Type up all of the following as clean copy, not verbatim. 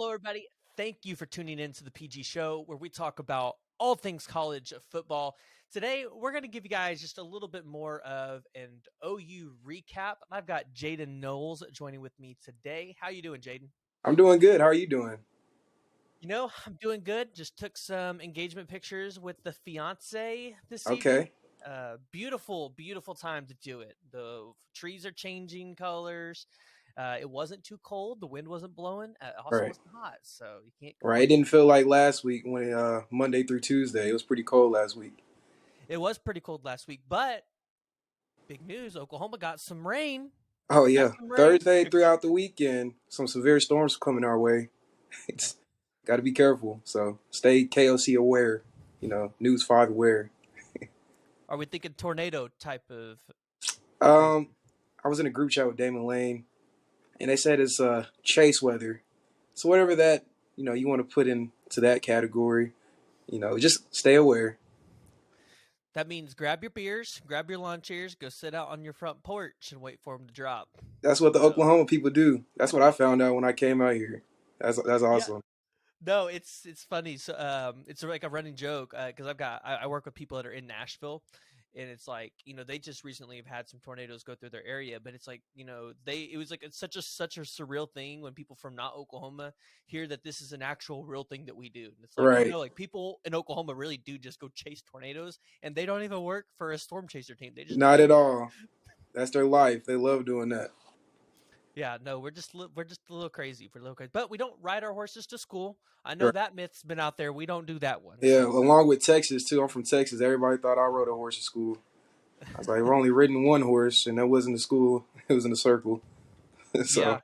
Hello, everybody. Thank you for tuning in to the PG Show, where we talk about all things college football. Today, we're going to give you guys just a little bit more of an OU recap. I've got Jaden Knowles joining with me today. How you doing, Jaden? I'm doing good. How are you doing? I'm doing good. Just took some engagement pictures with the fiance this evening. Okay. Beautiful, beautiful time to do it. The trees are changing colors. It wasn't too cold. The wind wasn't blowing. It also Right. wasn't hot, so you can't Right. It complain. didn't feel like last week when Monday through Tuesday. It was pretty cold last week. It was pretty cold last week, but big news: Oklahoma got some rain. Oh Got yeah. some rain. Thursday throughout the weekend, some severe storms coming our way. It's got to be careful. So stay KOC aware. News 5 aware. Are we thinking tornado type of crazy? Um, I was in a group chat with Damon Lane, and they said it's chase weather. So whatever that you want to put into that category, just stay aware. That means grab your beers, grab your lawn chairs, go sit out on your front porch and wait for them to drop. That's what the So Oklahoma people do. That's what I found out when I came out here. That's yeah, awesome. no, it's funny. So it's like a running joke because I work with people that are in Nashville, and it's like they just recently have had some tornadoes go through their area, but it's like it was like it's such a surreal thing when people from not Oklahoma hear that this is an actual real thing that we do. And it's like, oh Right. no, like people in Oklahoma really do just go chase tornadoes, and they don't even work for a storm chaser team. They just Not do at it. all. That's their life. They love doing that. Yeah, no, we're just a little crazy. We're a little crazy, but we don't ride our horses to school. I know Right. that myth's been out there. We don't do that one. Yeah, So along with Texas too. I'm from Texas. Everybody thought I rode a horse to school. I was like, we're only ridden one horse, and that wasn't the school. It was in the circle. So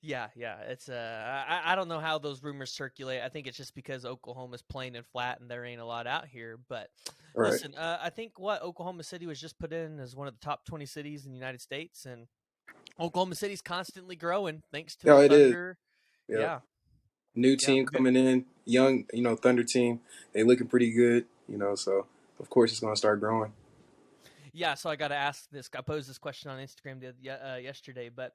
yeah, yeah. It's I don't know how those rumors circulate. I think it's just because Oklahoma's plain and flat, and there ain't a lot out here. But right. listen, I think what Oklahoma City was just put in as one of the top 20 cities in the United States, and Oklahoma City's constantly growing thanks to Yeah, the it is. Thunder. Yeah. Yeah, New yeah. team coming in, young, Thunder team. They looking pretty good, so of course it's gonna start growing. Yeah, so I got to ask this. I posed this question on Instagram yesterday, but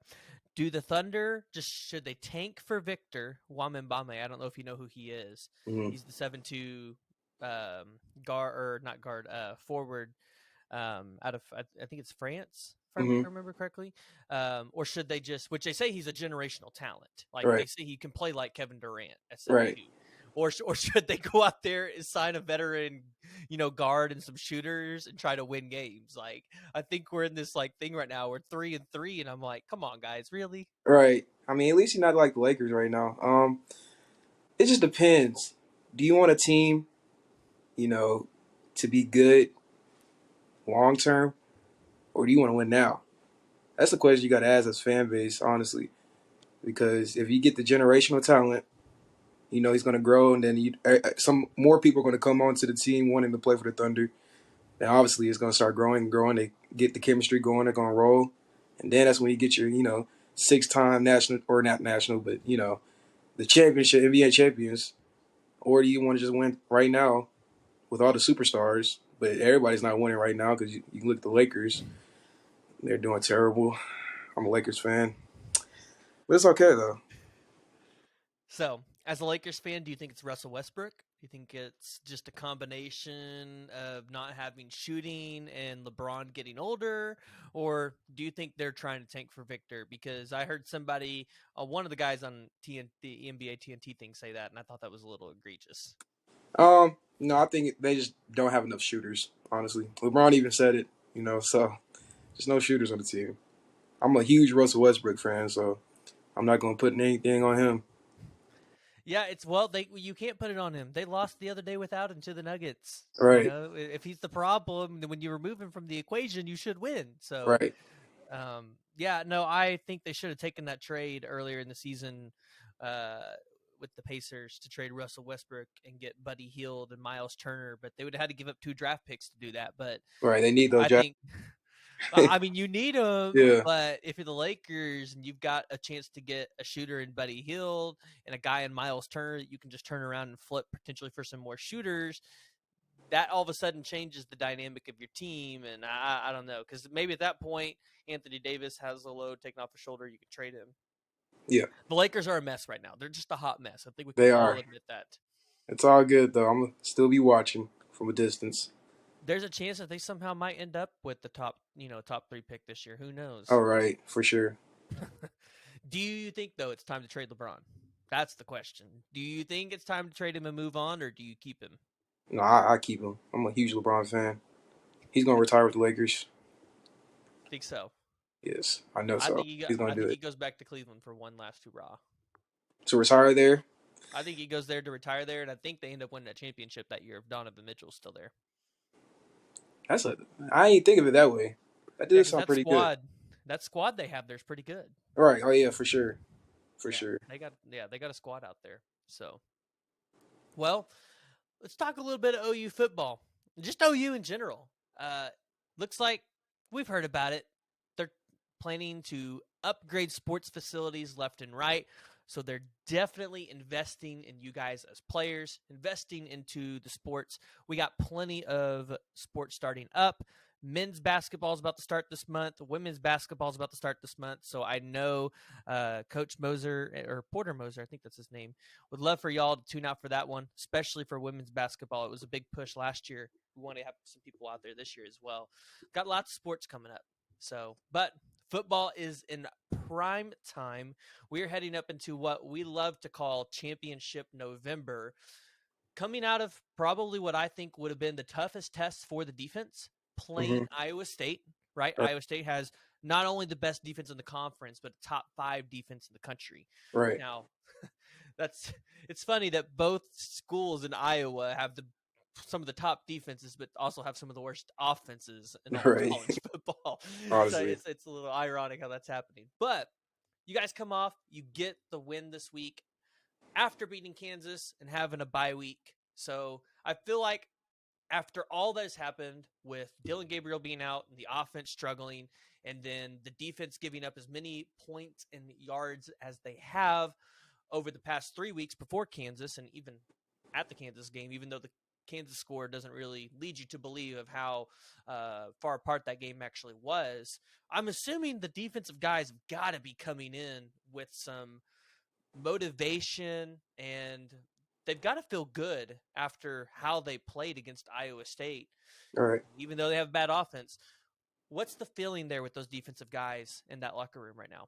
do the Thunder should they tank for Victor Wembanyama? I don't know if you know who he is. Hmm. He's the 7'2" guard or not guard forward out of I think it's France if I Hmm. remember correctly. Or should they just which they say he's a generational talent. Like they Right. say he can play like Kevin Durant at Right. 7'2". Or should they go out there and sign a veteran, guard and some shooters and try to win games? Like I think we're in this like thing right now. We're 3-3, and I'm like, come on, guys, really? Right. I mean, at least you're not like the Lakers right now. It just depends. Do you want a team, you know, to be good long term, or do you want to win now? That's the question you got to ask as fan base, honestly. Because if you get the generational talent, he's going to grow, and then some more people are going to come onto the team wanting to play for the Thunder. Then obviously it's going to start growing and growing. They get the chemistry going. They're going to roll, and then that's when you get your 6-time national or not national, but the championship NBA champions. Or do you want to just win right now with all the superstars? But everybody's not winning right now because you look at the Lakers. They're doing terrible. I'm a Lakers fan. But it's okay, though. So, as a Lakers fan, do you think it's Russell Westbrook? Do you think it's just a combination of not having shooting and LeBron getting older? Or do you think they're trying to tank for Victor? Because I heard somebody, one of the guys on the NBA TNT thing say that, and I thought that was a little egregious. No, I think they just don't have enough shooters, honestly. LeBron even said it, so there's no shooters on the team. I'm a huge Russell Westbrook fan, so I'm not going to put anything on him. Yeah, you can't put it on him. They lost the other day without him to the Nuggets. Right, If he's the problem, then when you remove him from the equation, you should win. So right. yeah, no, I think they should have taken that trade earlier in the season uh, with the Pacers to trade Russell Westbrook and get Buddy Hield and Miles Turner, but they would have had to give up 2 draft picks to do that. But Right, they need those I jobs. think, I mean, you need them, Yeah, but if you're the Lakers and you've got a chance to get a shooter in Buddy Hield and a guy in Miles Turner that you can just turn around and flip potentially for some more shooters, that all of a sudden changes the dynamic of your team. And I don't know, because maybe at that point, Anthony Davis has a load taken off his shoulder. You could trade him. Yeah, The Lakers are a mess right now. They're just a hot mess. I think we can they all are. admit that. It's all good though. I'm gonna still be watching from a distance. There's a chance that they somehow might end up with the top 3 pick this year. Who All knows? right, for sure. Do you think though it's time to trade LeBron? That's the question. Do you think it's time to trade him and move on, or do you keep him? No, I keep him. I'm a huge LeBron fan. He's gonna retire with the Lakers. Think so. Yes, I know so. He's gonna I do think he it goes back to Cleveland for one last hurrah. to retire there. I think he goes there to retire there, and I think they end up winning a championship that year if Donovan Mitchell's still there. That's a. I ain't think of it that way. That Yeah, does because sound pretty good. that squad they have there's pretty good. All right. Oh yeah, for sure, for Yeah, sure. they got a squad out there. So, well, let's talk a little bit of OU football, just OU in general. Looks like we've heard about it. They're planning to upgrade sports facilities left and right. So they're definitely investing in you guys as players, investing into the sports. We got plenty of sports starting up. Men's basketball is about to start this month. Women's basketball is about to start this month. So I know Coach Moser, or Porter Moser, I think that's his name, would love for y'all to tune out for that one, especially for women's basketball. It was a big push last year. We want to have some people out there this year as well. Got lots of sports coming up. So, but football is in prime time. We are heading up into what we love to call Championship November, coming out of probably what I think would have been the toughest test for the defense, Mm-hmm. playing Iowa State, right? Right. Iowa State has not only the best defense in the conference, but a top 5 defense in the country. Right. Now, it's funny that both schools in Iowa have some of the top defenses, but also have some of the worst offenses in all of Right. college football. So Honestly. it's a little ironic how that's happening. But you guys come off, you get the win this week after beating Kansas and having a bye week. So I feel like after all that has happened with Dylan Gabriel being out and the offense struggling, and then the defense giving up as many points and yards as they have over the past 3 weeks before Kansas, and even at the Kansas game, even though the Kansas score doesn't really lead you to believe of how far apart that game actually was, I'm assuming the defensive guys have got to be coming in with some motivation, and they've got to feel good after how they played against Iowa State, All right. even though they have bad offense. What's the feeling there with those defensive guys in that locker room right now?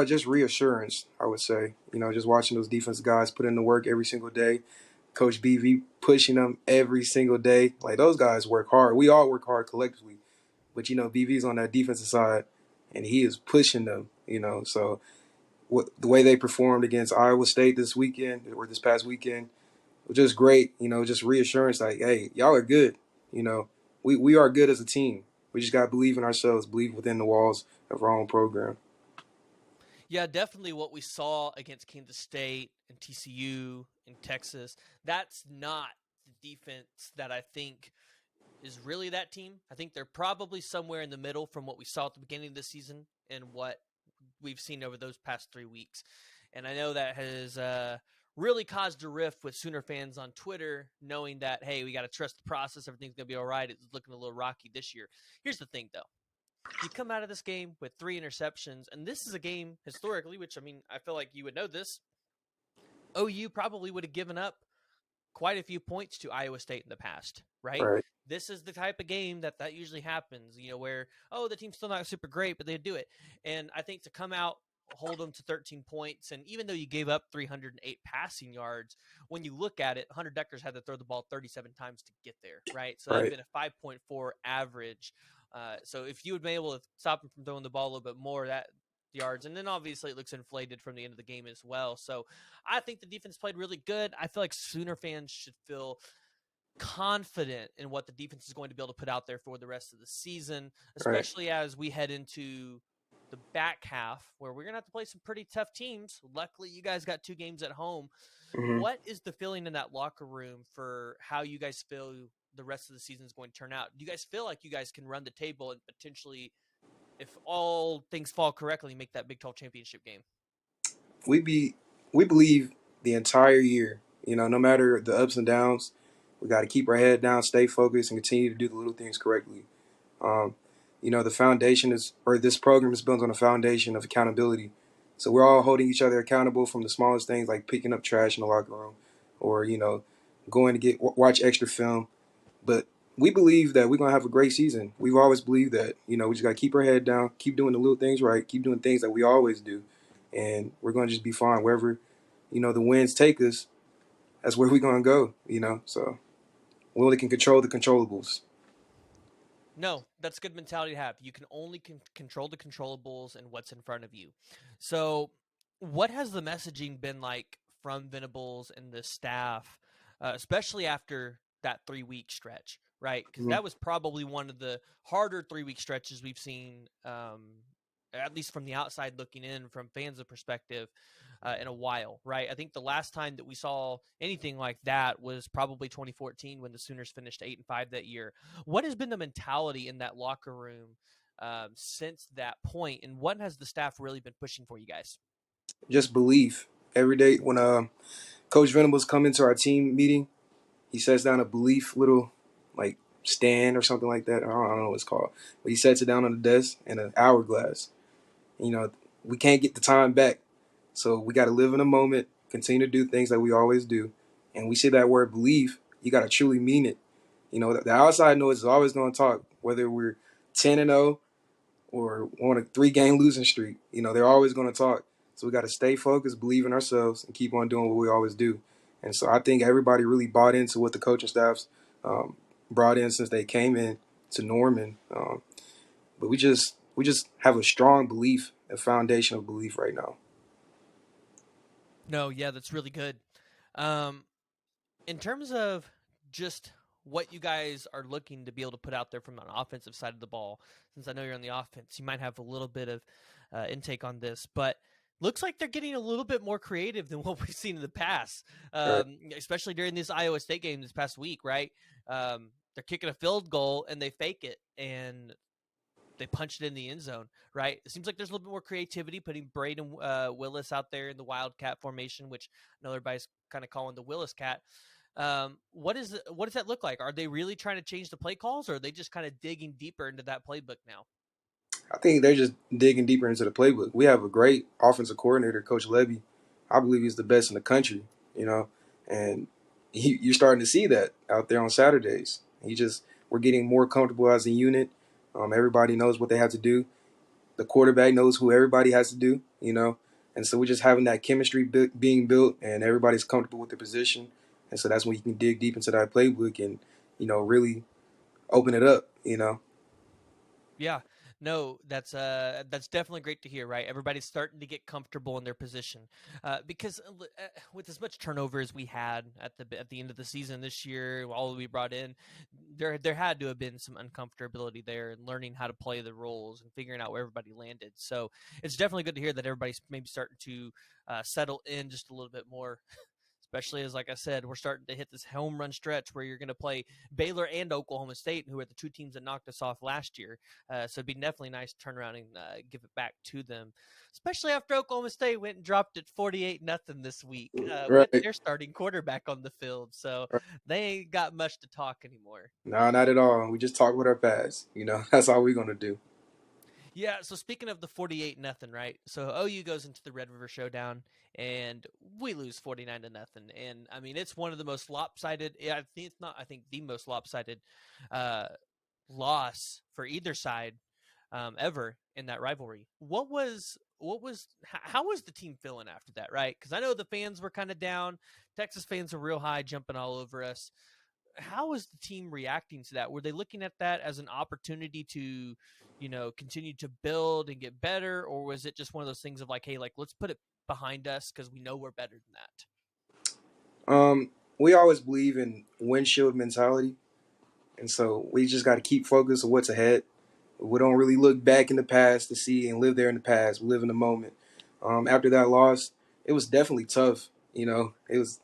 Just reassurance, I would say. Just watching those defensive guys put in the work every single day. Coach BV pushing them every single day. Like those guys work hard. We all work hard collectively, but BV's on that defensive side, and he is pushing them. So the way they performed against Iowa State this weekend or this past weekend was just great. Just reassurance, like, hey, y'all are good. We are good as a team. We just got to believe in ourselves, believe within the walls of our own program. Yeah, definitely what we saw against Kansas State and TCU and Texas. That's not the defense that I think is really that team. I think they're probably somewhere in the middle from what we saw at the beginning of the season and what we've seen over those past 3 weeks. And I know that has really caused a rift with Sooner fans on Twitter, knowing that, hey, we got to trust the process. Everything's going to be all right. It's looking a little rocky this year. Here's the thing, though. You come out of this game with 3 interceptions, and this is a game historically, which, I mean, I feel like you would know this. OU probably would have given up quite a few points to Iowa State in the past, right? Right. This is the type of game that usually happens, where, the team's still not super great, but they do it. And I think to come out, hold them to 13 points, and even though you gave up 308 passing yards, when you look at it, Hunter Deckers had to throw the ball 37 times to get there, right? So that would Right. have been a 5.4 average. So if you had been able to stop him from throwing the ball a little bit more, that yards, and then obviously it looks inflated from the end of the game as well. So I think the defense played really good. I feel like Sooner fans should feel confident in what the defense is going to be able to put out there for the rest of the season, especially as we head into the back half where we're going to have to play some pretty tough teams. Luckily, you guys got 2 games at home. Mm-hmm. What is the feeling in that locker room for how you guys feel the rest of the season is going to turn out? Do you guys feel like you guys can run the table and potentially, if all things fall correctly, make that Big 12 championship game? We believe the entire year. No matter the ups and downs, we got to keep our head down, stay focused, and continue to do the little things correctly. The foundation this program is built on a foundation of accountability. So we're all holding each other accountable from the smallest things like picking up trash in the locker room or, going to watch extra film. But we believe that we're going to have a great season. We've always believed that, we just got to keep our head down, keep doing the little things right, keep doing things that we always do. And we're going to just be fine. Wherever, the winds take us, that's where we're going to go. So we only can control the controllables. No, that's a good mentality to have. You can only control the controllables and what's in front of you. So, what has the messaging been like from Venables and the staff, especially after that 3 week stretch, right? Because Mhm. that was probably one of the harder 3 week stretches we've seen, at least from the outside looking in, from fans' perspective, in a while, right? I think the last time that we saw anything like that was probably 2014 when the Sooners finished 8-5 that year. What has been the mentality in that locker room since that point, and what has the staff really been pushing for you guys? Just belief. Every day when Coach Venables come into our team meeting, he sets down a belief little like stand or something like that. I don't know what it's called, but he sets it down on the desk and an hourglass. You know, we can't get the time back, so we got to live in the moment, continue to do things that we always do, and we say that word belief. You got to truly mean it. The outside noise is always going to talk, whether we're 10-0 or on a 3-game losing streak. They're always going to talk. So we got to stay focused, believe in ourselves, and keep on doing what we always do. And so I think everybody really bought into what the coaching staffs brought in since they came in to Norman. But we just have a strong belief, a foundation of belief right now. No, yeah, that's really good. Um, in terms of just what you guys are looking to be able to put out there from an offensive side of the ball, since I know you're on the offense, you might have a little bit of intake on this, but looks like they're getting a little bit more creative than what we've seen in the past, Right. especially during this Iowa State game this past week, right? They're kicking a field goal and they fake it and they punch it in the end zone, right? It seems like there's a little bit more creativity, putting Braden Willis out there in the Wildcat formation, which I know everybody's kind of calling the Willis Cat. What does that look like? Are they really trying to change the play calls, or are they just kind of digging deeper into that playbook now? I think they're just digging deeper into the playbook. We have a great offensive coordinator, Coach Levy. I believe he's the best in the country, and you're starting to see that out there on Saturdays. We're getting more comfortable as a unit. Everybody knows what they have to do. The quarterback knows who everybody has to do. And so we're just having that chemistry being built, and everybody's comfortable with their position. And so that's when you can dig deep into that playbook and, really open it up. Yeah, no, that's definitely great to hear. Right, everybody's starting to get comfortable in their position because with as much turnover as we had at the end of the season this year, all that we brought in, there had to have been some uncomfortability there and learning how to play the roles and figuring out where everybody landed. So it's definitely good to hear that everybody's maybe starting to settle in just a little bit more, especially as, like I said, we're starting to hit this home run stretch where you're going to play Baylor and Oklahoma State, who are the two teams that knocked us off last year. So it'd be definitely nice to turn around and give it back to them, especially after Oklahoma State went and dropped it 48-0 this week with Right. their starting quarterback on the field. So they ain't got much to talk anymore. No, not at all. We just talk with our pads. That's all we're gonna do. Yeah, so speaking of the 48-0, right? So OU goes into the Red River Showdown and we lose 49-0. And I mean, it's one of the most lopsided, I think it's not, I think the most lopsided uh loss for either side ever in that rivalry. How was the team feeling after that, right? Cuz I know the fans were kind of down. Texas fans were real high, jumping all over us. How was the team reacting to that? Were they looking at that as an opportunity to, continue to build and get better, or was it just one of those things of like, hey, like let's put it behind us because we know we're better than that? We always believe in windshield mentality, and so we just got to keep focused on what's ahead. We don't really look back in the past to see and live there in the past. We live in the moment. After that loss, it was definitely tough. It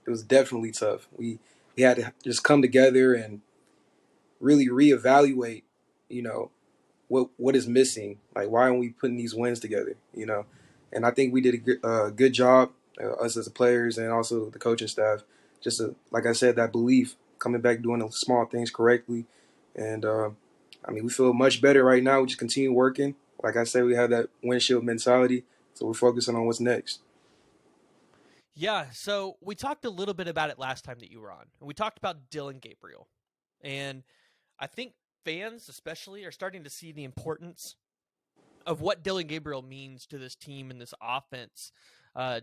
was definitely tough. We had to just come together and really reevaluate. You know, what is missing. Like, why aren't we putting these wins together? And I think we did a good job, us as the players and also the coaching staff. Just like I said, that belief coming back, doing the small things correctly, and I mean, we feel much better right now. We just continue working. Like I said, we have that windshield mentality So we're focusing on what's next. Yeah, so we talked a little bit about it last time that you were on. We talked about Dylan Gabriel. And I think fans, especially, are starting to see the importance of what Dylan Gabriel means to this team and this offense,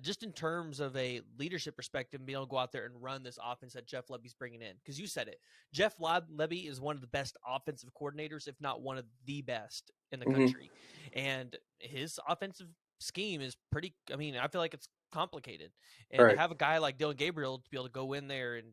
just in terms of a leadership perspective, and being able to go out there and run this offense that Jeff Lebby's bringing in. Because you said it, Jeff Lebby is one of the best offensive coordinators, if not one of the best in the country. And his offensive scheme is pretty, I mean, I feel like it's complicated. And to Right. have a guy like Dylan Gabriel to be able to go in there and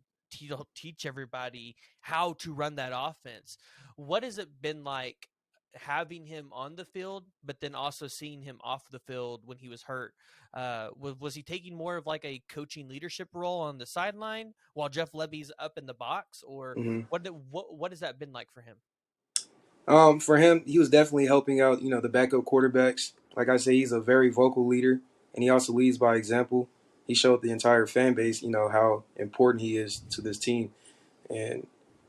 teach everybody how to run that offense. What has it been like having him on the field, but then also seeing him off the field when he was hurt? Was he taking more of like a coaching leadership role on the sideline while Jeff Lebby's up in the box, or Mm-hmm. what has that been like for him? For him, he was definitely helping out, the backup quarterbacks. Like I say, he's a very vocal leader, and he also leads by example. He showed the entire fan base, how important he is to this team. And,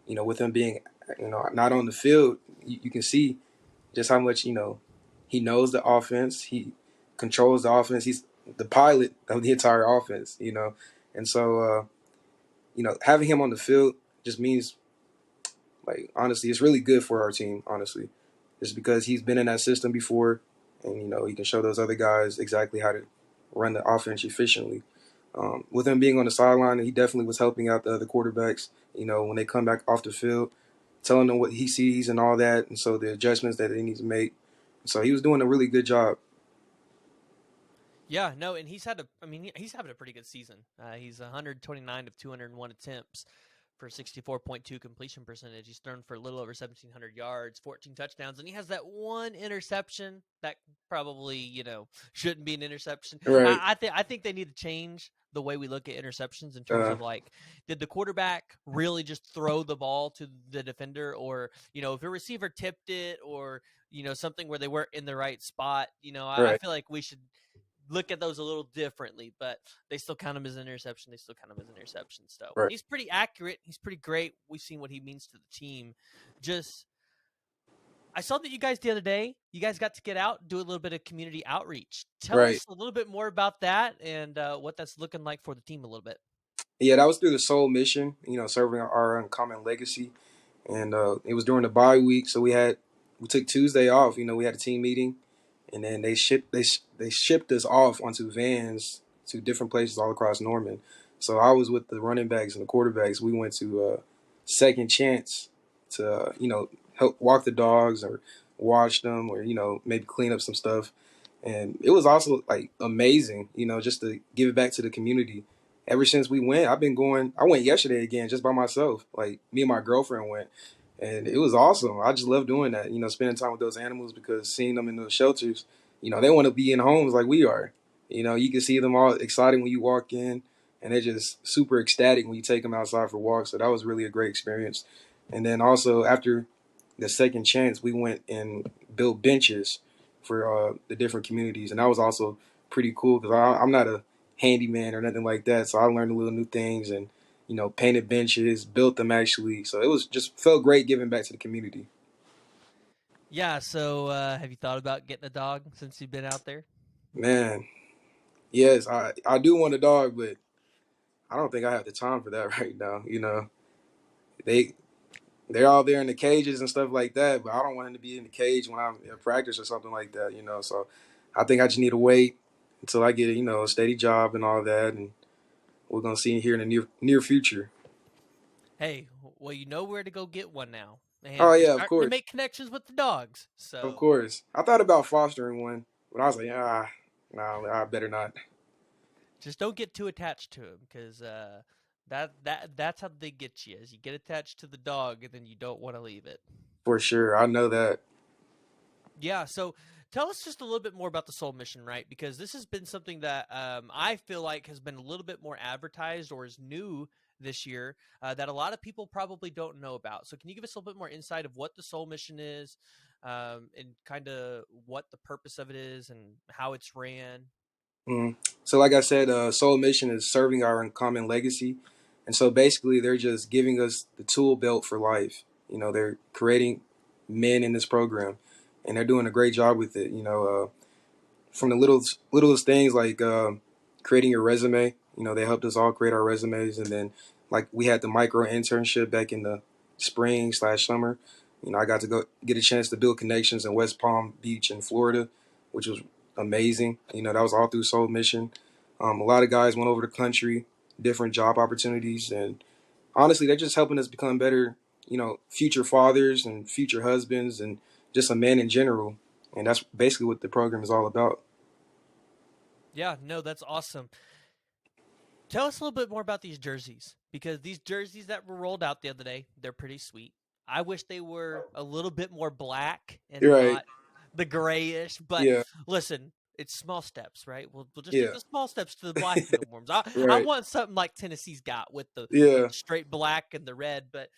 with him being, not on the field, you can see just how much, he knows the offense. He controls the offense. He's the pilot of the entire offense. And so, having him on the field just means, like, honestly, it's really good for our team, honestly. Just because he's been in that system before, and, he can show those other guys exactly how to run the offense efficiently. With him being on the sideline, he definitely was helping out the other quarterbacks, when they come back off the field, telling them what he sees and all that, and so the adjustments that they need to make. So he was doing a really good job. Yeah, no, and he's having a pretty good season. He's 129 of 201 attempts for 64.2 completion percentage. He's thrown for a little over 1,700 yards, 14 touchdowns, and he has that one interception that probably, shouldn't be an interception. Right. I think they need to change the way we look at interceptions in terms Uh, of, like, did the quarterback really just throw the ball to the defender, or, if a receiver tipped it, or, something where they weren't in the right spot. I right. feel like we should look at those a little differently, but they still count him as an interception. They still count him as an interception. So Right. he's pretty accurate. He's pretty great. We've seen what he means to the team. I saw that you guys the other day, you guys got to get out and do a little bit of community outreach. Tell Right. us a little bit more about that and what that's looking like for the team a little bit. Yeah, that was through the Soul Mission, serving our uncommon legacy. And it was during the bye week, so we took Tuesday off. We had a team meeting, and then they shipped us off onto vans to different places all across Norman. So I was with the running backs and the quarterbacks. We went to Second Chance to help walk the dogs or wash them, or maybe clean up some stuff. And it was also, like, amazing, just to give it back to the community. Ever since we went, I've been going. I went yesterday again just by myself. Like, me and my girlfriend went, and it was awesome. I just love doing that. Spending time with those animals, because seeing them in those shelters, they want to be in homes like we are. You can see them all excited when you walk in, and they're just super ecstatic when you take them outside for walks. So that was really a great experience. And then also, after the Second Chance, we went and built benches for the different communities, and that was also pretty cool, because I'm not a handyman or nothing like that. So I learned a little new things, and painted benches, built them actually. So it was just felt great giving back to the community. Yeah, so have you thought about getting a dog since you've been out there? Man, yes, I do want a dog, but I don't think I have the time for that right now. They they're all there in the cages and stuff like that, but I don't want him to be in the cage when I'm at practice or something like that. So I think I just need to wait until I get a steady job and all that, and we're gonna see here in the near future. Hey, well, you know where to go get one now. Oh And you're yeah, of starting to course, make connections with the dogs. of So course. I thought about fostering one, but I was like, no, I better not. just don't get too attached to him, because that's how they get you. Is you get attached to the dog and then you don't want to leave it. For sure, I know that. Yeah. So tell us just a little bit more about the Soul Mission, right? Because this has been something that I feel like has been a little bit more advertised or is new this year, that a lot of people probably don't know about. So can you give us a little bit more insight of what the Soul Mission is, and kind of what the purpose of it is and how it's ran? Mhm. So, like I said, Soul Mission is serving our uncommon legacy, and so basically, they're just giving us the tool belt for life. They're creating men in this program, and they're doing a great job with it. from the littlest things like creating your resume. They helped us all create our resumes, and then like we had the micro internship back in the spring/summer. I got to go get a chance to build connections in West Palm Beach in Florida, which was amazing. That was all through Soul Mission. A lot of guys went over the country, different job opportunities, and honestly, they're just helping us become better, future fathers and future husbands and just a man in general. And that's basically what the program is all about. Yeah, no, that's awesome. Tell us a little bit more about these jerseys, because these jerseys that were rolled out the other day, they're pretty sweet. I wish they were a little bit more black and You're right. not the grayish, but Yeah. listen, it's small steps, right? We'll just take Yeah. the small steps to the black uniforms. I Right. want something like Tennessee's got with the Yeah. straight black and the red, but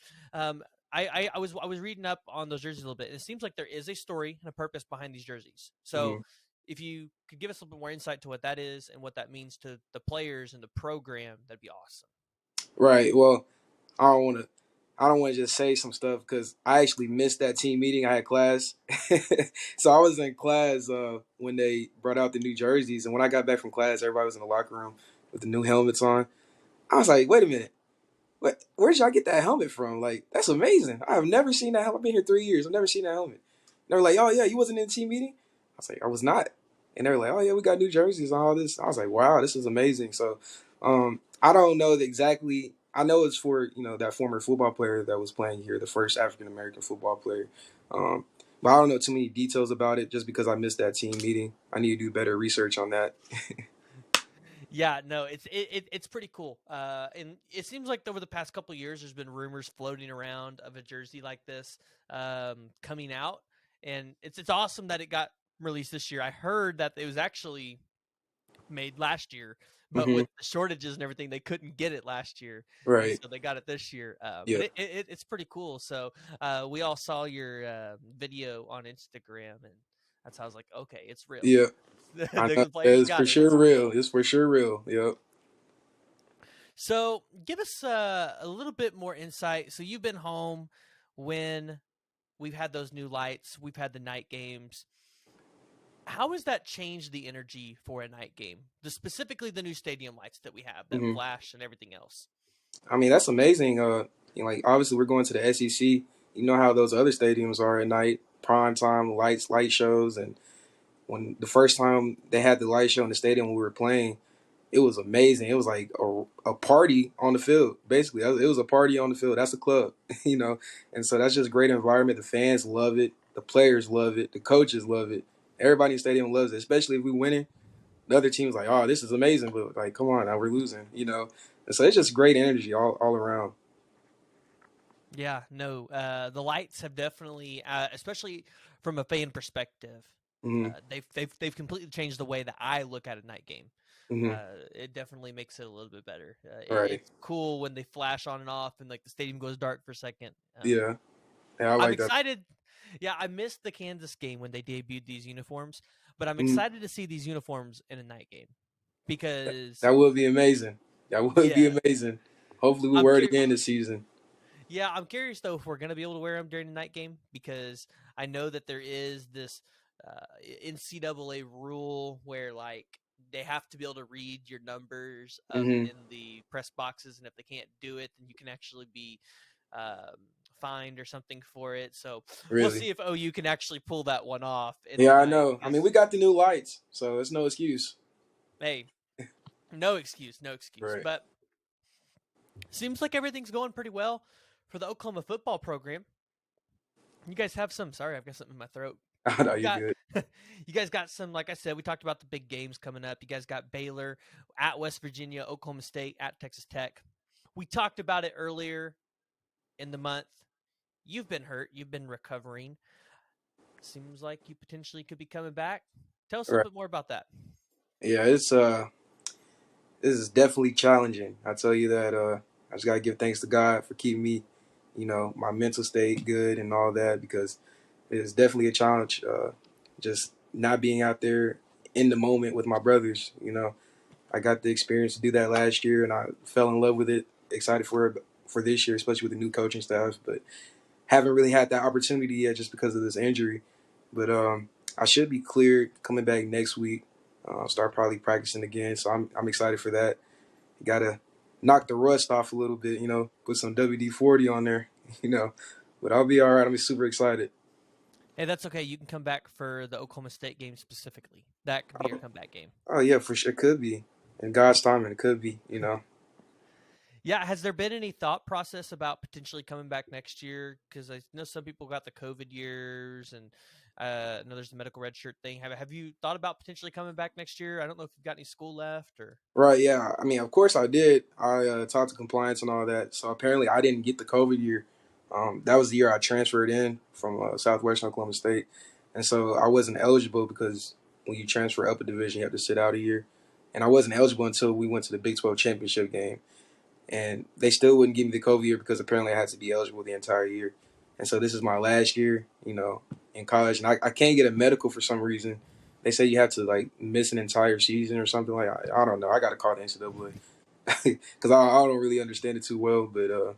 I was reading up on those jerseys a little bit, and it seems like there is a story and a purpose behind these jerseys. So Mhm. if you could give us a little bit more insight to what that is and what that means to the players and the program, that'd be awesome. Right. Well, I don't want to. I don't want to just say some stuff because I actually missed that team meeting. I had class, so I was in class when they brought out the new jerseys. And when I got back from class, everybody was in the locker room with the new helmets on. I was like, "Wait a minute, where'd y'all get that helmet from? Like, that's amazing. I have never seen that helmet. I've been here 3 years. I've never seen that helmet." And they were like, "Oh yeah, you wasn't in the team meeting?" I was like, "I was not." And they were like, "Oh yeah, we got new jerseys and all this." I was like, "Wow, this is amazing." So, I don't know exactly. I know it's for that former football player that was playing here, the first African American football player. Um, but I don't know too many details about it just because I missed that team meeting. I need to do better research on that. Yeah, no, it's pretty cool. And it seems like over the past couple of years, there's been rumors floating around of a jersey like this coming out, and it's awesome that it got released this year. I heard that it was actually made last year, but Hmm. with the shortages and everything, they couldn't get it last year, and Right. so they got it this year. But Yeah. it's pretty cool. So we all saw your video on Instagram, and that's how I was like, okay, it's real. Yeah. I know. The players It's for got it. sure It's real. real. It's for sure real. Yep. So give us a little bit more insight. So you've been home when we've had those new lights, we've had the night games. How has that changed the energy for a night game? Specifically the new stadium lights that we have that Hmm. flash and everything else. I mean, that's amazing. Like obviously we're going to the SEC. You know how those other stadiums are at night, prime time lights, light shows, and when the first time they had the light show in the stadium when we were playing, it was amazing. It was like a party on the field. Basically, it was a party on the field. That's a club, and so that's just great environment. The fans love it. The players love it. The coaches love it. Everybody in the stadium loves it, especially if we winning. The other team's like, "Oh, this is amazing," but like, come on, now we're losing. And so it's just great energy all around. Yeah, no, the lights have definitely, especially from a fan perspective, Hmm. they've completely changed the way that I look at a night game. Hmm. It definitely makes it a little bit better. Right. It's cool when they flash on and off, and like the stadium goes dark for a second. Yeah. Yeah, I I'm like that. excited. Yeah, I missed the Kansas game when they debuted these uniforms, but I'm Mhm. excited to see these uniforms in a night game because That would be amazing. That would be yeah, amazing. Hopefully, we I'm wear it curious. again this season. Yeah, I'm curious though if we're gonna be able to wear them during the night game because I know that there is this NCAA rule where like they have to be able to read your numbers up Hmm. in the press boxes, and if they can't do it, then you can actually be um, fined or something for it. So we'll Really. see if OU can actually pull that one off in the Yeah, I night know. I mean, because we got the new lights, so it's no excuse. hey, no excuse, no excuse. Right. But seems like everything's going pretty well for the Oklahoma football program. You guys have some. Sorry, I've got something in my throat. I know You you're got, good. you guys got some. Like I said, we talked about the big games coming up. You guys got Baylor at West Virginia, Oklahoma State at Texas Tech. We talked about it earlier in the month. You've been hurt. You've been recovering. Seems like you potentially could be coming back. Tell us a Right. little bit more about that. Yeah, this is definitely challenging. I tell you that. I just gotta give thanks to God for keeping me, my mental state good and all that because it is definitely a challenge. Just not being out there in the moment with my brothers. I got the experience to do that last year, and I fell in love with it. Excited for this year, especially with the new coaching staff. But haven't really had that opportunity yet, just because of this injury. But I should be cleared coming back next week. Start probably practicing again, so I'm excited for that. You gotta knock the rust off a little bit, put some WD-40 on there, But I'll be all right. I'm super excited. Hey, that's okay. You can come back for the Oklahoma State game specifically. That could be your comeback game. Oh yeah, for sure, it could be. In God's timing, it could be. Yeah, has there been any thought process about potentially coming back next year? Because I know some people got the COVID years, and I know there's the medical red shirt thing. Have you thought about potentially coming back next year? I don't know if you've got any school left or. Right, yeah. I mean, of course I did. I talked to compliance and all that. So apparently I didn't get the COVID year. That was the year I transferred in from Southwestern Oklahoma State. And so I wasn't eligible because when you transfer up a division, you have to sit out a year. And I wasn't eligible until we went to the Big 12 championship game. And they still wouldn't give me the COVID year because apparently I had to be eligible the entire year. And so this is my last year, in college. And I can't get a medical for some reason. They say you have to miss an entire season or something. I don't know. I got to call the NCAA because I don't really understand it too well. But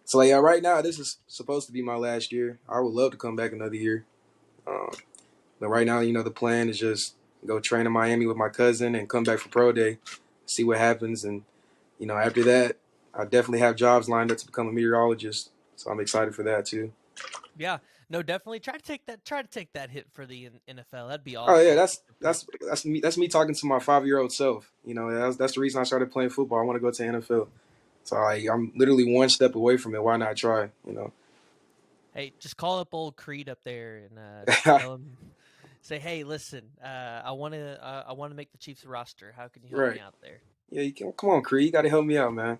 so yeah, right now this is supposed to be my last year. I would love to come back another year, but right now the plan is just go train in Miami with my cousin and come back for pro day, see what happens, and after that I definitely have jobs lined up to become a meteorologist. So I'm excited for that too. Yeah, no, definitely try to take that hit for the NFL. That'd be awesome. Oh yeah, that's me. That's me talking to my 5-year-old self. That's the reason I started playing football. I want to go to the NFL. So I'm literally one step away from it. Why not try? Hey, just call up old Creed up there and tell him, say, hey, listen, I want to make the Chiefs roster. How can you help me out there? Yeah, you can. Come on, Creed. You got to help me out, man.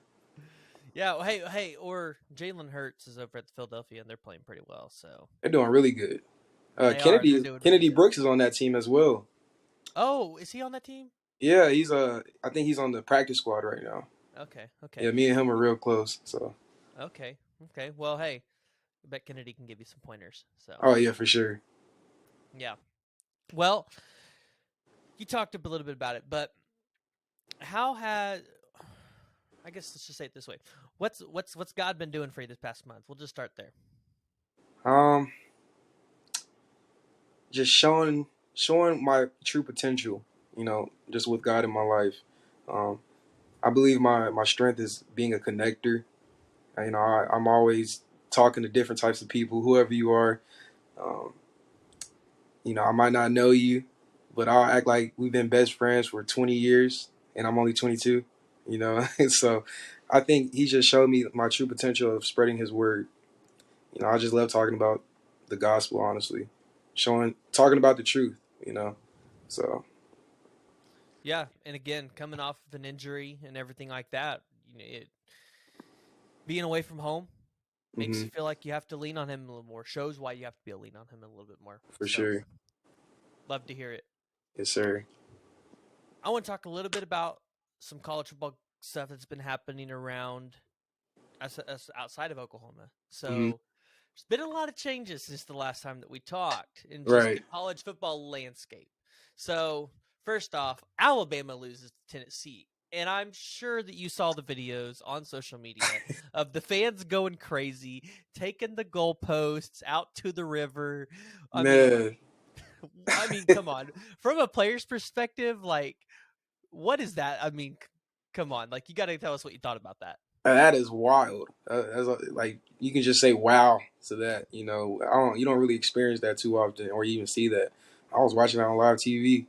Yeah, hey, or Jalen Hurts is over at Philadelphia, and they're playing pretty well. So they're doing really good. Kennedy really Brooks is on that team as well. Oh, is he on that team? Yeah, I think he's on the practice squad right now. Okay. Yeah, me and him are real close. So. Okay. Well, hey, I bet Kennedy can give you some pointers. So. Oh yeah, for sure. Yeah. Well, you talked a little bit about it, but I guess let's just say it this way. What's God been doing for you this past month? We'll just start there. Just showing my true potential, just with God in my life. I believe my strength is being a connector. I'm always talking to different types of people, whoever you are. I might not know you, but I'll act like we've been best friends for 20 years, and I'm only 22. So I think he just showed me my true potential of spreading his word. I just love talking about the gospel, honestly, talking about the truth. So. Yeah, and again, coming off of an injury and everything like that, being away from home makes you feel like you have to lean on him a little more. Shows why you have to be able to lean on him a little bit more. For sure. Love to hear it. Yes, sir. I want to talk a little bit about some college football stuff that's been happening around us outside of Oklahoma. So there's been a lot of changes since the last time that we talked in just the college football landscape. So first off, Alabama loses to Tennessee. And I'm sure that you saw the videos on social media of the fans going crazy, taking the goalposts out to the river. I mean, come on. From a player's perspective, what is that? I mean, come on. You got to tell us what you thought about that. That is wild. You can just say wow to that. You don't really experience that too often or even see that. I was watching that on live TV.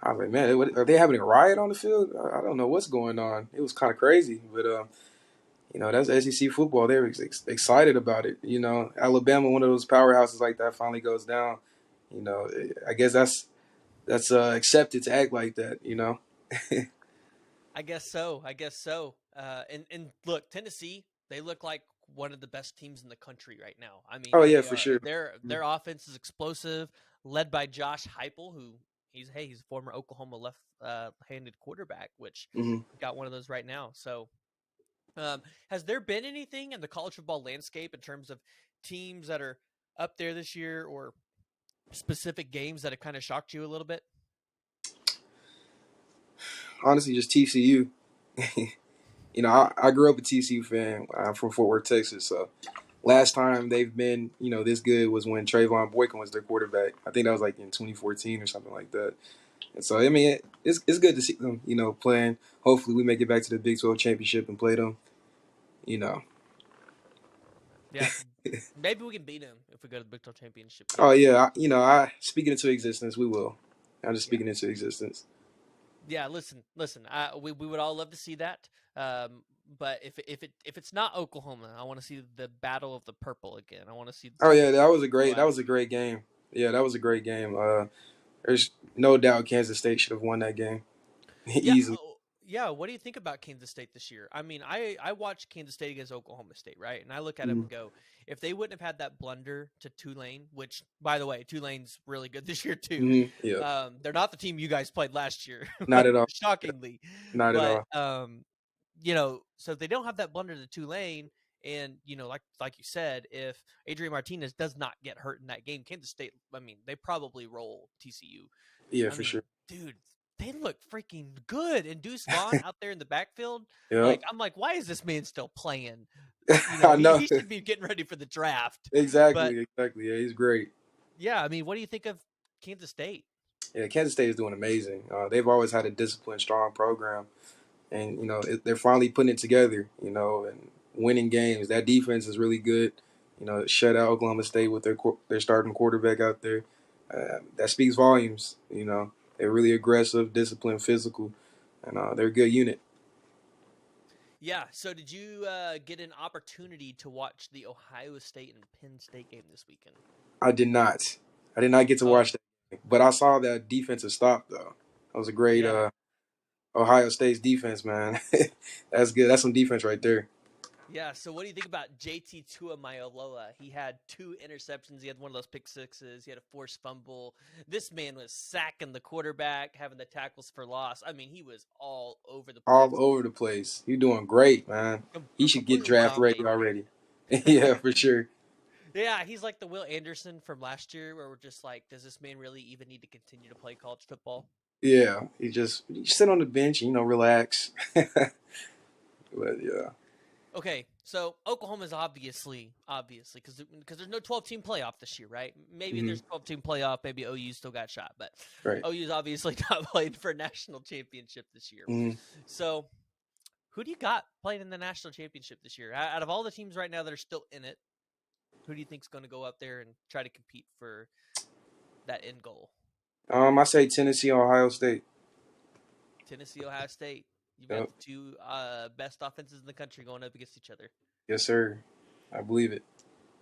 I was like, man, are they having a riot on the field? I don't know what's going on. It was kind of crazy, but that's SEC football. They're excited about it. Alabama, one of those powerhouses like that, finally goes down. I guess that's accepted to act like that. I guess so. And look, Tennessee, they look like one of the best teams in the country right now. I mean, oh yeah, for sure. Their offense is explosive, led by Josh Heupel, who he's a former Oklahoma left-handed quarterback, which got one of those right now. So, has there been anything in the college football landscape in terms of teams that are up there this year or specific games that have kind of shocked you a little bit? Honestly, just TCU. I grew up a TCU fan. I'm from Fort Worth, Texas, so last time they've been, this good was when Trayvon Boykin was their quarterback. I think that was like in 2014 or something like that. And so, I mean, it's good to see them, playing. Hopefully, we make it back to the Big 12 championship and play them. You know. Yeah, maybe we can beat them if we go to the Big 12 championship game. Oh yeah, I speaking into existence. We will. I'm just speaking into existence. Yeah, listen. We would all love to see that. But if it's not Oklahoma, I want to see the Battle of the Purple again. I want to see. Oh yeah, that was a great game. Yeah, that was a great game. There's no doubt Kansas State should have won that game Yeah, easily. yeah. What do you think about Kansas State this year? I mean, I watched Kansas State against Oklahoma State, right? And I look at them Mm-hmm. and go, if they wouldn't have had that blunder to Tulane, which by the way, Tulane's really good this year too. Mm-hmm. Yeah, They're not the team you guys played last year, not at all. shockingly. Not at But all. so if they don't have that blunder to Tulane, and like you said, if Adrian Martinez does not get hurt in that game, Kansas State, I mean, they probably roll TCU. Yeah, I for mean, sure. dude, they look freaking good. And Deuce Vaughn out there in the backfield, Yeah, I'm like, why is this man still playing? I know. He should be getting ready for the draft. But Exactly. Yeah, he's great. yeah, I mean, what do you think of Kansas State? Yeah, Kansas State is doing amazing. They've always had a disciplined, strong program, and they're finally putting it together. And winning games. That defense is really good. Shut out Oklahoma State with their starting quarterback out there. That speaks volumes. They're really aggressive, disciplined, physical, and they're a good unit. Yeah. So did you get an opportunity to watch the Ohio State and Penn State game this weekend? I did not. I did not get to Oh, watch that, but I saw that defensive stop though. That was a great yeah. Ohio State's defense, man. That's good. That's some defense right there. Yeah, so what do you think about JT Tuamailoa? He had 2 interceptions. He had one of those pick sixes. He had a forced fumble. This man was sacking the quarterback, having the tackles for loss. I mean, he was all over the All place. over the place. You're doing great, man. He should get Completely draft ready dominated. already. Yeah, for sure. Yeah, he's like the Will Anderson from last year, where we're just like, does this man really even need to continue to play college football? Yeah, you sit on the bench, relax. But yeah. Okay, so Oklahoma's obviously, because there's no 12-team playoff this year, right? Maybe Hmm. there's 12-team playoff. Maybe OU still got shot, but Right. OU's obviously not playing for a national championship this year. Hmm. So, who do you got playing in the national championship this year? Out of all the teams right now that are still in it, who do you think's going to go up there and try to compete for that end goal? I say Tennessee, Ohio State. Tennessee, Ohio State. You've got Yep. the 2 best offenses in the country going up against each other. Yes, sir. I believe it.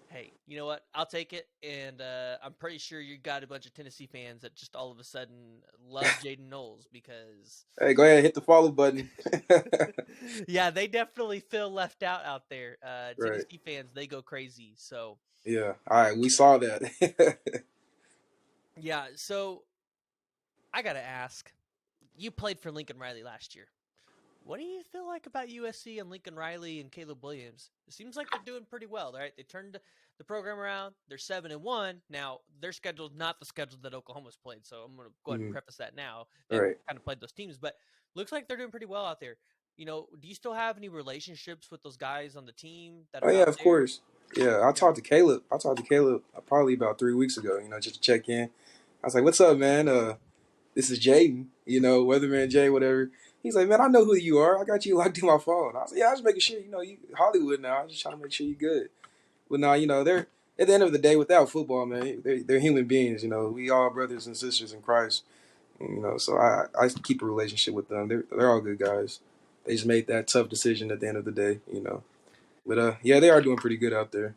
Hey, you know what? I'll take it, and I'm pretty sure you got a bunch of Tennessee fans that just all of a sudden love Jaden Knowles because Hey, go ahead, hit the follow button. yeah, they definitely feel left out there. Right. Tennessee fans, they go crazy. So Yeah. All right, we saw that. yeah, so I gotta ask, you played for Lincoln Riley last year. What do you feel like about USC and Lincoln Riley and Caleb Williams? It seems like they're doing pretty well, right? They turned the program around. They're 7-1 now. Their schedule's not the schedule that Oklahoma's played, so I'm going to go ahead and preface that now. They Right. kind of played those teams, but looks like they're doing pretty well out there. Do you still have any relationships with those guys on the team that Oh are yeah, out of there? course. Yeah, I talked to Caleb. Probably about 3 weeks ago. Just to check in. I was like, "What's up, man? This is Jaden. Weatherman J, whatever." He's like, "Man, I know who you are. I got you locked in my phone." I was like, "Yeah, I was making sure. You Hollywood now. I was just trying to make sure you're good." But now, they're at the end of the day without football, man. They're human beings. We all brothers and sisters in Christ. So I keep a relationship with them. They're all good guys. They just made that tough decision at the end of the day. But yeah, they are doing pretty good out there.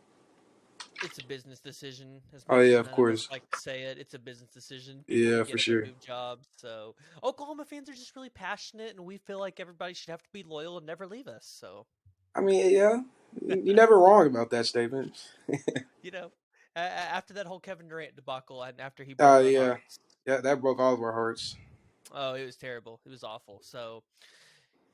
It's a business decision. As Oh much yeah, as of none of us course. like to say it, it's a business decision. People Yeah, get for up and sure. move jobs. So Oklahoma fans are just really passionate, and we feel like everybody should have to be loyal and never leave us. So I mean, yeah, you're never wrong about that statement. you know, after that whole Kevin Durant debacle and after he broke our Yeah, hearts, yeah, that broke all of our hearts. oh, it was terrible. It was awful. So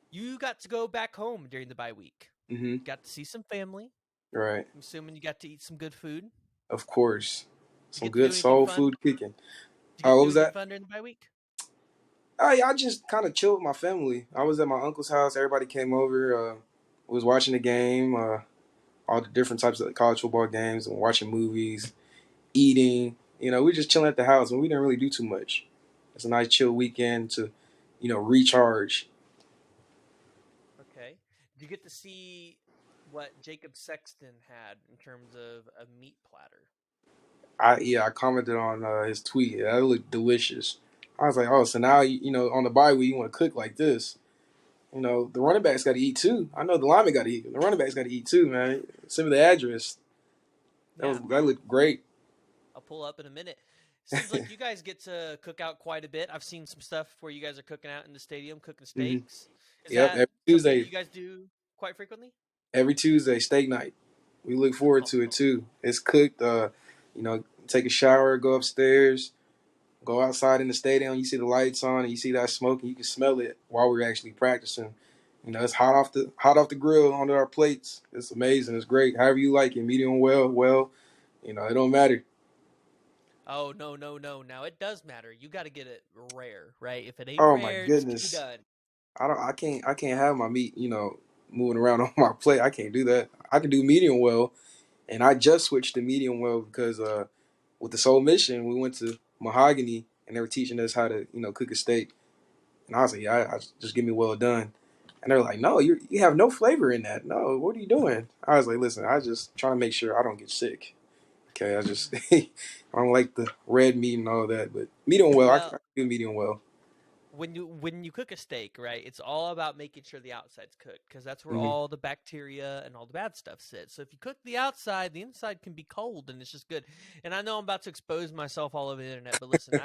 you got to go back home during the bye week. Hmm. Got to see some family. Right, I'm assuming you got to eat some good food. of course. Did you Some get to do good anything soul fun? food cooking. Did you get to What do was anything that? fun during the bye week? Oh yeah, I just kind of chilled with my family. I was at my uncle's house. Everybody came over. Was watching the game. all the different types of college football games and watching movies, eating. We just chilling at the house and we didn't really do too much. It's a nice chill weekend to, recharge. Okay. Do you get to see what Jacob Sexton had in terms of a meat platter? I commented on his tweet. Yeah, that looked delicious. I was like, oh, so now on the bye week you want to cook like this. The running backs got to eat too. I know the lineman got to eat. The running backs got to eat too, man. Send me the address. Yeah, That looked great. I'll pull up in a minute. Seems like you guys get to cook out quite a bit. I've seen some stuff where you guys are cooking out in the stadium, cooking hmm steaks. Is Yep, that every something Tuesday. you guys do quite frequently? Every Tuesday, steak night. We look forward Oh, to it too. It's cooked. Take a shower, go upstairs, go outside in the stadium. You see the lights on, and you see that smoke, and you can smell it while we're actually practicing. It's hot off the grill onto our plates. It's amazing. It's great. However you like it, medium well. It don't matter. oh no, no, no. Now it does matter. You got to get it rare, right? If it ain't Oh my rare, it's too goodness. done. I can't have my meat, moving around on my plate. I can't do that. I can do medium well, and I just switched to medium well because with the Soul Mission, we went to Mahogany and they were teaching us how to, cook a steak. And I was like, yeah, I just give me well done. And they're like, no, you have no flavor in that. No, what are you doing? I was like, listen, I just trying to make sure I don't get sick. Okay, I just I don't like the red meat and all that, but medium well, I Well, can do medium well. when you cook a steak, right? It's all about making sure the outside's cooked because that's where hmm all the bacteria and all the bad stuff sits. So if you cook the outside, the inside can be cold and it's just good. And I know I'm about to expose myself all over the internet, but listen,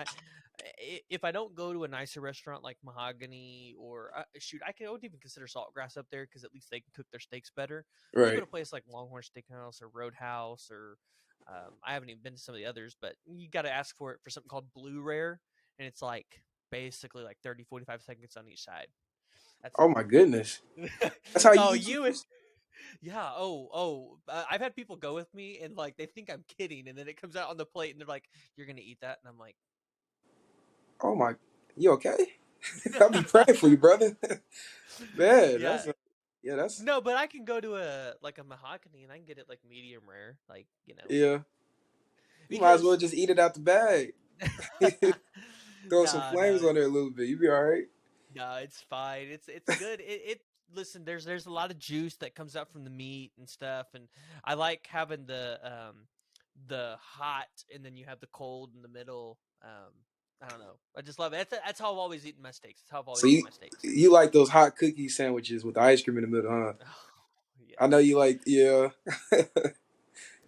if I don't go to a nicer restaurant like Mahogany or shoot, I would even consider Saltgrass up there because at least they can cook their steaks better. But you go Right. to a place like Longhorn Steakhouse or Roadhouse or I haven't even been to some of the others, but you got to ask for it for something called Blue Rare, and it's like basically like 30, 45 seconds on each side. That's Oh my goodness, it. that's how you Oh, eat yours? yeah. I've had people go with me and like they think I'm kidding, and then it comes out on the plate, and they're like, "You're gonna eat that?" And I'm like, Oh my, you okay? I'll be praying for you, brother. Man, "Yeah, that's no," but I can go to a mahogany and I can get it like medium rare, like yeah. You might as well because just eat it out the bag. Throw some no, no, flames on there a little bit. You be all right. no, it's fine. It's good. It listen, there's a lot of juice that comes out from the meat and stuff, and I like having the hot and then you have the cold in the middle. I don't know. I just love it. That's how I've always eaten my steaks. That's how I've So always eaten you my steaks. you like those hot cookie sandwiches with the ice cream in the middle, huh? I know Yes. you like, yeah.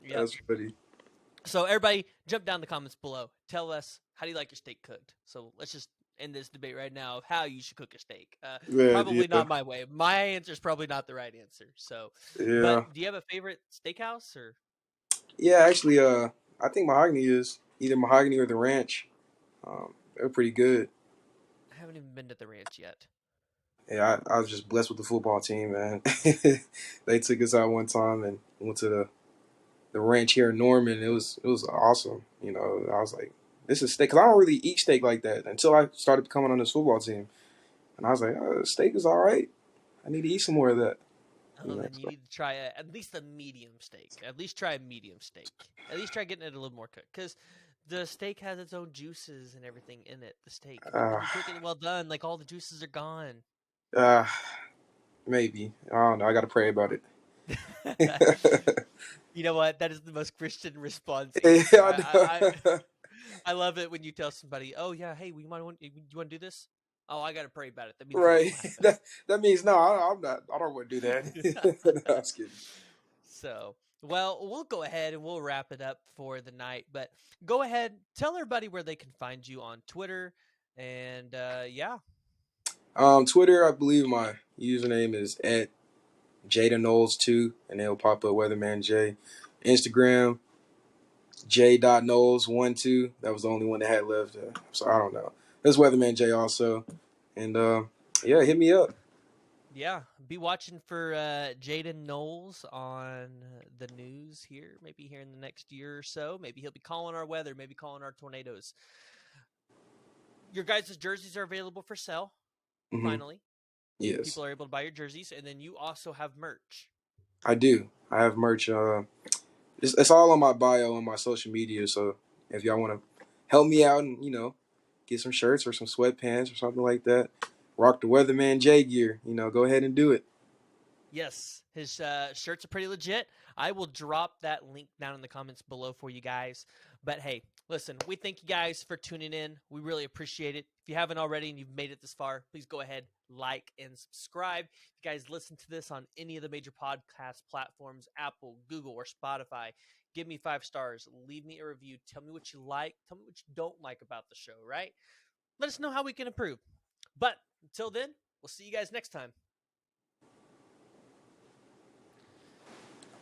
Yep. That's funny. So everybody, jump down in the comments below. Tell us how do you like your steak cooked. So let's just end this debate right now of how you should cook a steak. Man, Probably yeah, not my way. My answer is probably not the right answer. So, but yeah, do you have a favorite steakhouse or? yeah. Actually, I think mahogany is either mahogany or the ranch. They're pretty good. I haven't even been to the ranch yet. Yeah, I was just blessed with the football team, man. They took us out one time and went to the ranch here in Norman. It was awesome. I was like, this is steak because I don't really eat steak like that until I started coming on this football team, and I was like, steak is all right. I need to eat some more of that. Oh, then you So, need to try at least a medium steak. At least try a medium steak. At least try getting it a little more cooked because the steak has its own juices and everything in it. The steak, but uh, when you cook it well done, like all the juices are gone. uh, maybe I don't know. I got to pray about it. You know what? That is the most Christian response Yeah, answer. I know. I love it when you tell somebody, "Oh yeah, hey, we might want you want to do this." Oh, I got to pray about it. That means this Right. will happen. That means no. I'm not. I don't want to do that. No, I'm just kidding. So, well, we'll go ahead and we'll wrap it up for the night. But go ahead, tell everybody where they can find you on Twitter, and yeah, Twitter, I believe my username is at Jaden Knowles 2, and it'll pop up Weatherman J. Instagram, J.Knowles 12. That was the only one that had left. So I don't know. There's Weatherman J also. And yeah, hit me up. yeah, be watching for Jaden Knowles on the news here. Maybe here in the next year or so. Maybe he'll be calling our weather. Maybe calling our tornadoes. Your guys' jerseys are available for sale. hmm Finally, Yes. people are able to buy your jerseys, and then you also have merch. I do. I have merch. It's all on my bio on my social media. So if y'all want to help me out and get some shirts or some sweatpants or something like that, rock the Weatherman J gear. Go ahead and do it. Yes, his shirts are pretty legit. I will drop that link down in the comments below for you guys. But hey, listen, we thank you guys for tuning in. We really appreciate it. If you haven't already and you've made it this far, please go ahead, like, and subscribe. If you guys listen to this on any of the major podcast platforms, Apple, Google, or Spotify, give me 5 stars. Leave me a review. Tell me what you like. Tell me what you don't like about the show, right? Let us know how we can improve. But until then, we'll see you guys next time.